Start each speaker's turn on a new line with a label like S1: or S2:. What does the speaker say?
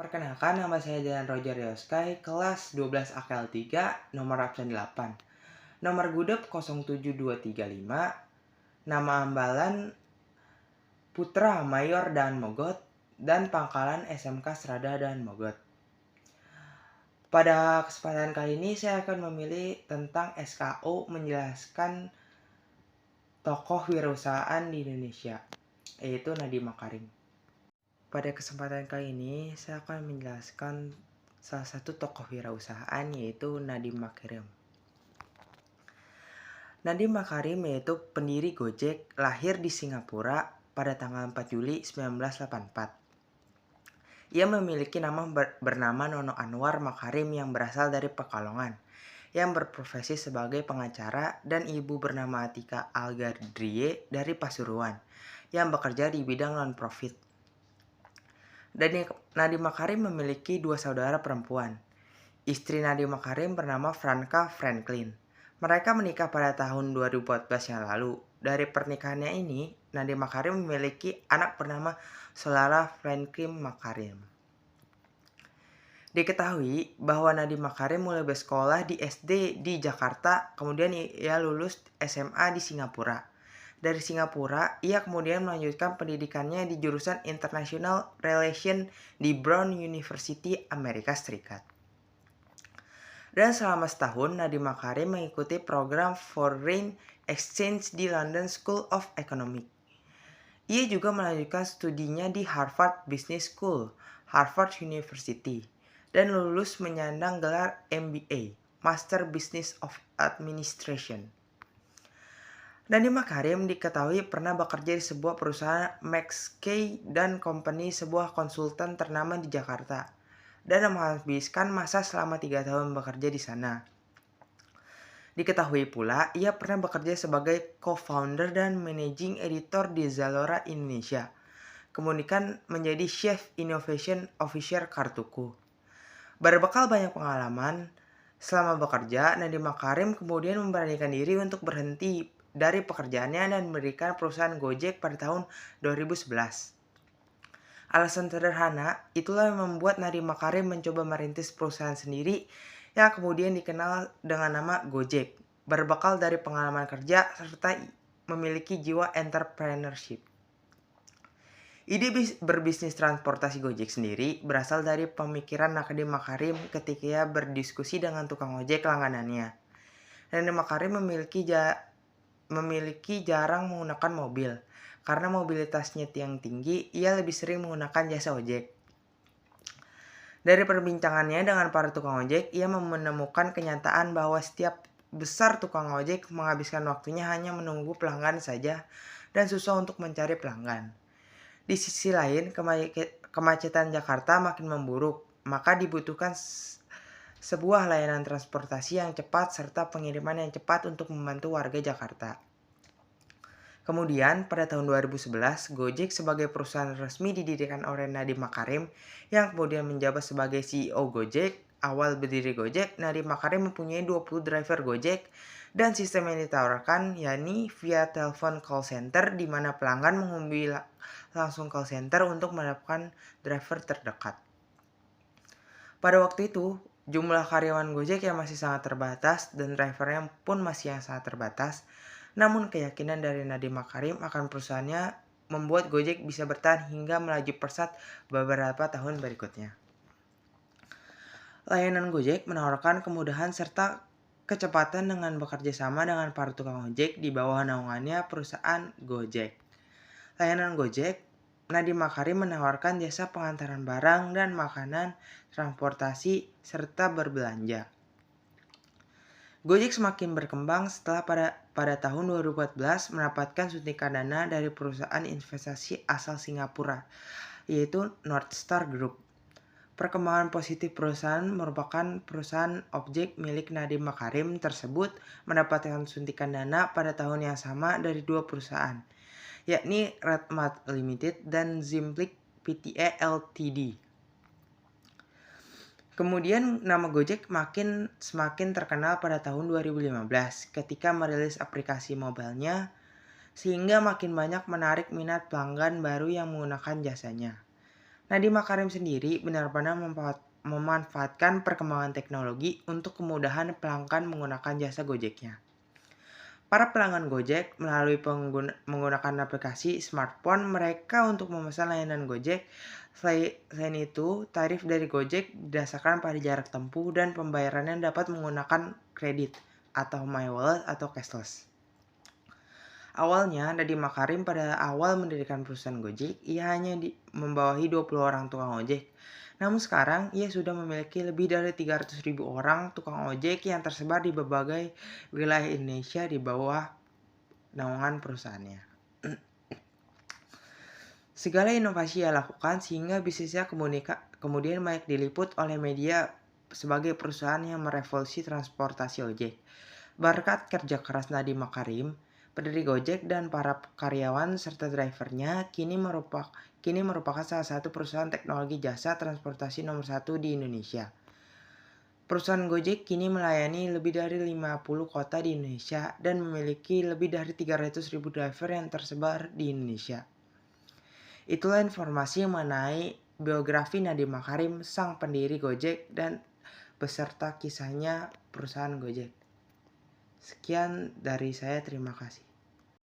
S1: Perkenalkan, nama saya Jalan Roger Yoskai, kelas 12 AKL 3, nomor absen 8. Nomor gudep 07235, nama ambalan Putra Mayor dan Mogot, dan pangkalan SMK Strada dan Mogot. Pada kesempatan kali ini saya akan memilih tentang SKU menjelaskan tokoh wirausahaan di Indonesia, yaitu Nadiem Makarim. Pada kesempatan kali ini, saya akan menjelaskan salah satu tokoh wirausahaan yaitu Nadiem Makarim. Nadiem Makarim yaitu pendiri Gojek, lahir di Singapura pada tanggal 4 Juli 1984. Ia memiliki nama bernama Nono Anwar Makarim yang berasal dari Pekalongan, yang berprofesi sebagai pengacara, dan ibu bernama Atika Algardrie dari Pasuruan, yang bekerja di bidang non-profit. Dan Nadiem Makarim memiliki dua saudara perempuan. Istri Nadiem Makarim bernama Franka Franklin. Mereka menikah pada tahun 2014 yang lalu. Dari pernikahannya ini, Nadiem Makarim memiliki anak bernama Solara Franklin Makarim. Diketahui bahwa Nadiem Makarim mulai bersekolah di SD di Jakarta, kemudian ia lulus SMA di Singapura. Dari Singapura, ia kemudian melanjutkan pendidikannya di jurusan International Relations di Brown University, Amerika Serikat. Dan selama setahun, Nadiem Makarim mengikuti program Foreign Exchange di London School of Economics. Ia juga melanjutkan studinya di Harvard Business School, Harvard University, dan lulus menyandang gelar MBA, Master Business of Administration. Nadiem Makarim diketahui pernah bekerja di sebuah perusahaan McKay dan Company, sebuah konsultan ternama di Jakarta, dan menghabiskan masa selama 3 tahun bekerja di sana. Diketahui pula ia pernah bekerja sebagai co-founder dan managing editor di Zalora Indonesia, kemudian menjadi Chief Innovation Officer Kartuku. Berbekal banyak pengalaman selama bekerja, Nadiem Makarim kemudian memberanikan diri untuk berhenti dari pekerjaannya dan mendirikan perusahaan Gojek pada tahun 2011. Alasan sederhana, itulah yang membuat Nadiem Makarim mencoba merintis perusahaan sendiri yang kemudian dikenal dengan nama Gojek, berbekal dari pengalaman kerja serta memiliki jiwa entrepreneurship. Ide berbisnis transportasi Gojek sendiri berasal dari pemikiran Nadiem Makarim ketika ia berdiskusi dengan tukang ojek langganannya. Nadiem Makarim memiliki jarang menggunakan mobil. Karena mobilitasnya yang tinggi, ia lebih sering menggunakan jasa ojek. Dari perbincangannya dengan para tukang ojek, ia menemukan kenyataan bahwa setiap besar tukang ojek menghabiskan waktunya hanya menunggu pelanggan saja dan susah untuk mencari pelanggan. Di sisi lain, kemacetan Jakarta makin memburuk, maka dibutuhkan sebuah layanan transportasi yang cepat serta pengiriman yang cepat untuk membantu warga Jakarta. Kemudian, pada tahun 2011, Gojek sebagai perusahaan resmi didirikan oleh Nadiem Makarim yang kemudian menjabat sebagai CEO Gojek. Awal berdiri Gojek, Nadiem Makarim mempunyai 20 driver Gojek dan sistem yang ditawarkan yakni via telepon call center di mana pelanggan menghubungi langsung call center untuk mendapatkan driver terdekat. Pada waktu itu, jumlah karyawan Gojek yang masih sangat terbatas dan drivernya pun masih yang sangat terbatas. Namun keyakinan dari Nadiem Makarim akan perusahaannya membuat Gojek bisa bertahan hingga melaju pesat beberapa tahun berikutnya. Layanan Gojek menawarkan kemudahan serta kecepatan dengan bekerja sama dengan para tukang ojek di bawah naungannya perusahaan Gojek. Layanan Gojek, Nadiem Makarim menawarkan jasa pengantaran barang dan makanan, transportasi, serta berbelanja. Gojek semakin berkembang setelah pada tahun 2014 mendapatkan suntikan dana dari perusahaan investasi asal Singapura, yaitu North Star Group. Perkembangan positif perusahaan merupakan perusahaan objek milik Nadiem Makarim tersebut mendapatkan suntikan dana pada tahun yang sama dari dua perusahaan, yakni Redmart Limited dan Zimplic Pte Ltd. Kemudian nama Gojek semakin terkenal pada tahun 2015 ketika merilis aplikasi mobilenya sehingga makin banyak menarik minat pelanggan baru yang menggunakan jasanya. Nadiem Makarim sendiri benar-benar memanfaatkan perkembangan teknologi untuk kemudahan pelanggan menggunakan jasa Gojeknya. Para pelanggan Gojek melalui menggunakan aplikasi smartphone mereka untuk memesan layanan Gojek. Selain itu, tarif dari Gojek didasarkan pada jarak tempuh dan pembayarannya dapat menggunakan kredit atau my wallet atau cashless. Awalnya, Nadiem Makarim pada awal mendirikan perusahaan Gojek, ia hanya membawahi 20 orang tukang ojek. Namun sekarang, ia sudah memiliki lebih dari 300.000 orang tukang ojek yang tersebar di berbagai wilayah Indonesia di bawah naungan perusahaannya. Segala inovasi ia lakukan sehingga bisnisnya kemudian banyak diliput oleh media sebagai perusahaan yang merevolusi transportasi ojek. Berkat kerja keras Nadiem Makarim, pendiri Gojek dan para karyawan serta drivernya kini merupakan salah satu perusahaan teknologi jasa transportasi nomor 1 di Indonesia. Perusahaan Gojek kini melayani lebih dari 50 kota di Indonesia dan memiliki lebih dari 300.000 driver yang tersebar di Indonesia. Itulah informasi mengenai biografi Nadiem Makarim, sang pendiri Gojek dan beserta kisahnya perusahaan Gojek. Sekian dari saya, terima kasih.